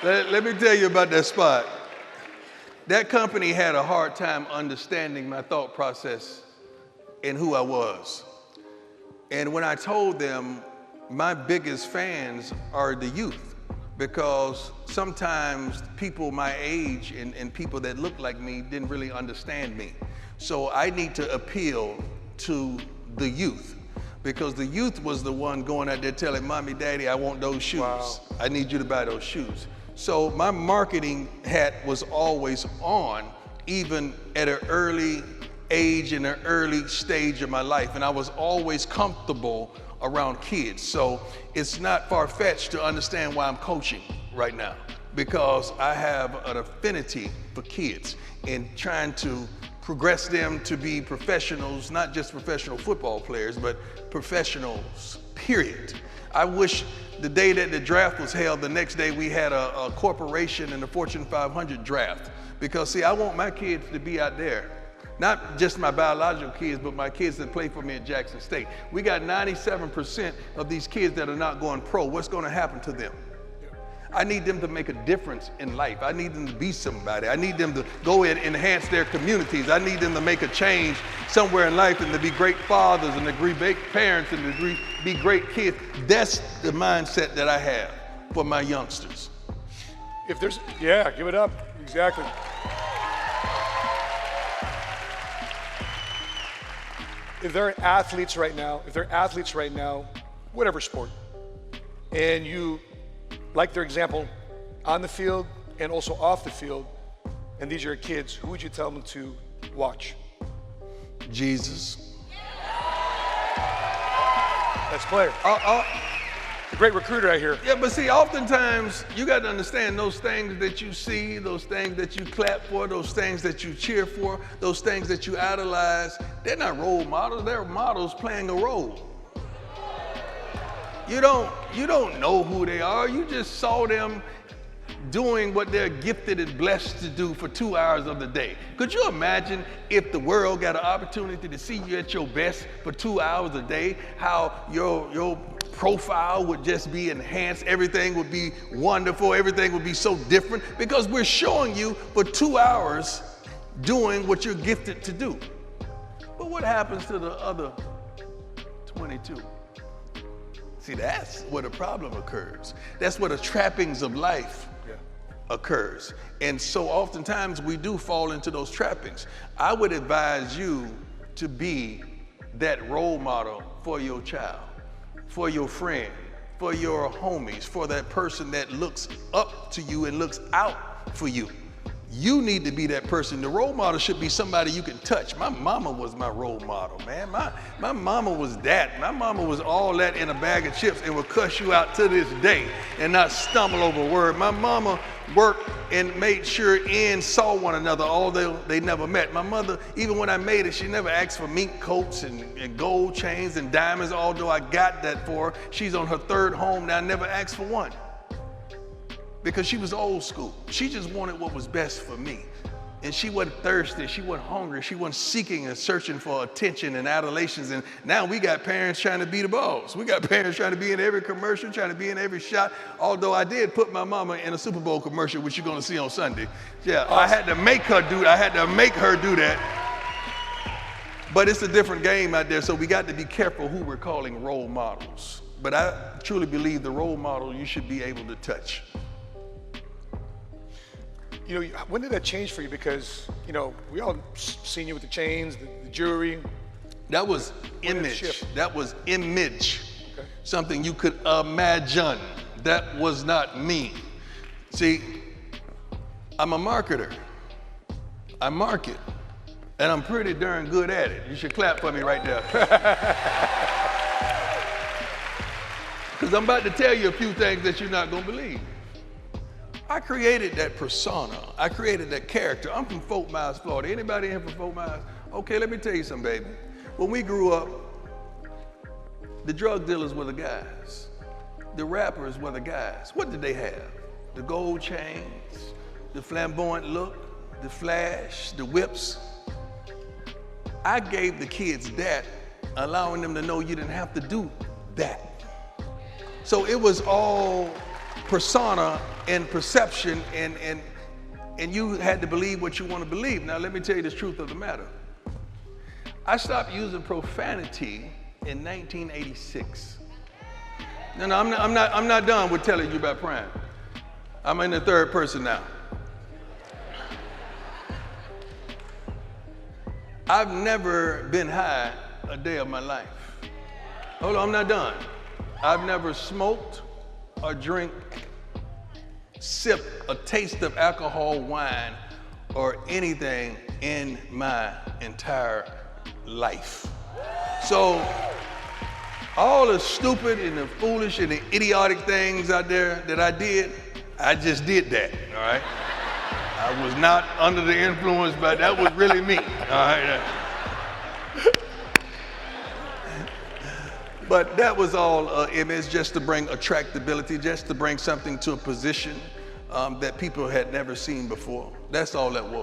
Let me tell you about that spot. That company had a hard time understanding my thought process and who I was. And when I told them my biggest fans are the youth, because sometimes people my age and people that look like me didn't really understand me. So I need to appeal to the youth, because the youth was the one going out there telling mommy, daddy, I want those shoes. Wow. I need you to buy those shoes. So my marketing hat was always on, even at an early age, in an early stage of my life. And I was always comfortable around kids. So it's not far-fetched to understand why I'm coaching right now, because I have an affinity for kids and trying to progress them to be professionals, not just professional football players, but professionals, period. I wish the day that the draft was held, the next day we had a corporation in the Fortune 500 draft. Because see, I want my kids to be out there. Not just my biological kids, but my kids that play for me at Jackson State. We got 97% of these kids that are not going pro. What's going to happen to them? I need them to make a difference in life. I need them to be somebody. I need them to go and enhance their communities. I need them to make a change somewhere in life and to be great fathers and to be great parents and to be great kids. That's the mindset that I have for my youngsters. If there's, yeah, give it up. Exactly. If there are athletes right now, whatever sport, and you like their example on the field and also off the field, and these are your kids, who would you tell them to watch? Jesus. That's player. A great recruiter, I hear. Yeah, but see, oftentimes you got to understand those things that you see, those things that you clap for, those things that you cheer for, those things that you idolize, they're not role models, they're models playing a role. You don't know who they are. You just saw them doing what they're gifted and blessed to do for 2 hours of the day. Could you imagine if the world got an opportunity to see you at your best for 2 hours a day, how your profile would just be enhanced, everything would be wonderful, everything would be so different, because we're showing you for 2 hours doing what you're gifted to do. But what happens to the other 22? See, that's where the problem occurs. That's where the trappings of life occurs. And so oftentimes we do fall into those trappings. I would advise you to be that role model for your child, for your friend, for your homies, for that person that looks up to you and looks out for you. You need to be that person. The role model should be somebody you can touch. My mama was my role model, man. My mama was that. My mama was all that in a bag of chips and will cuss you out to this day and not stumble over a word. My mama worked and made sure ends saw one another, although they never met. My mother, even when I made it, she never asked for mink coats and gold chains and diamonds, although I got that for her. She's on her third home now, never asked for one. Because she was old school. She just wanted what was best for me. And she wasn't thirsty, she wasn't hungry, she wasn't seeking and searching for attention and adulations. And now we got parents trying to be the boss. We got parents trying to be in every commercial, trying to be in every shot. Although I did put my mama in a Super Bowl commercial, which you're gonna see on Sunday. Yeah, awesome. I had to make her do that. But it's a different game out there, so we got to be careful who we're calling role models. But I truly believe the role model you should be able to touch. You know, when did that change for you? Because, you know, we all seen you with the chains, the jewelry. That was image. That was image. Okay. Something you could imagine. That was not me. See, I'm a marketer. I market. And I'm pretty darn good at it. You should clap for me right there. Because I'm about to tell you a few things that you're not going to believe. I created that persona. I created that character. I'm from Fort Myers, Florida. Anybody in here from Fort Myers? Okay, let me tell you something, baby. When we grew up, the drug dealers were the guys. The rappers were the guys. What did they have? The gold chains, the flamboyant look, the flash, the whips. I gave the kids that, allowing them to know you didn't have to do that. So it was all persona and perception, and you had to believe what you want to believe. Now, let me tell you the truth of the matter. I stopped using profanity in 1986. No, I'm not done with telling you about Prime. I'm in the third person now. I've never been high a day of my life. Hold on, I'm not done. I've never smoked or sipped a taste of alcohol, wine, or anything in my entire life. So all the stupid and the foolish and the idiotic things out there that I did, I just did that, all right? I was not under the influence, but that was really me, all right? But that was all image, just to bring attractability, just to bring something to a position that people had never seen before. That's all that was.